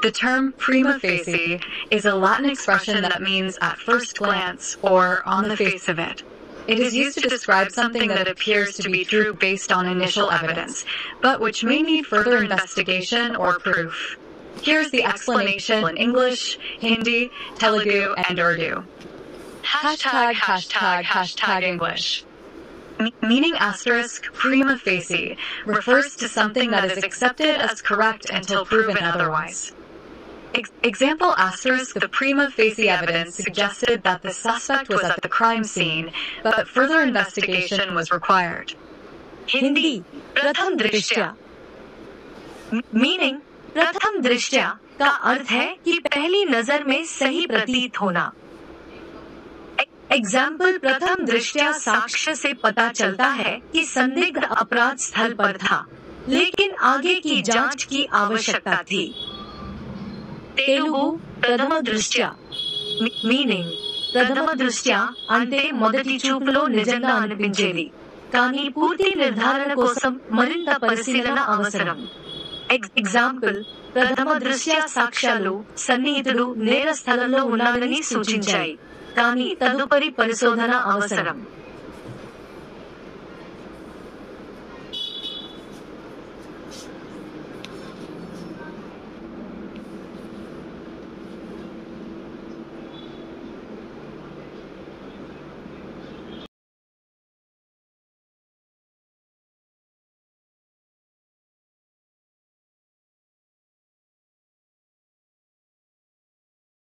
The term prima facie is a Latin expression that means at first glance or on the face of it. It is used to describe something that appears to be true based on initial evidence, but which may need further investigation or proof. Here's the explanation in English, Hindi, Telugu, and Urdu. #English. Meaning asterisk prima facie refers to something that is accepted as correct until proven otherwise. Example asterisk the prima facie evidence suggested that the suspect was at the crime scene, but further investigation was required. Hindi प्रथम दृष्टया meaning प्रथम दृष्टया का अर्थ है कि पहली नजर में सही प्रतीत होना. एग्जाम्पल प्रथम दृष्टया साक्ष्य से पता चलता है कि संदिग्ध अपराध स्थल पर था, लेकिन आगे की जांच की आवश्यकता थी. तेलुगु ప్రథమ దృష్ట్యా మీనింగ్ ప్రథమ దృష్ట్యా అంటే మొదటి చూపులో నిజంగా అనిపించేది, కానీ పూర్తి నిర్ధారణ కోసం మరింత పరిశీలన అవసరం. ఎగ్జాంపుల్ ప్రథమ దృష్ట్యా సాక్ష్యాలు సన్నిహితుడు నేర స్థలంలో ఉన్నాడని సూచించాయి, కానీ తదుపరి పరిశోధన అవసరం.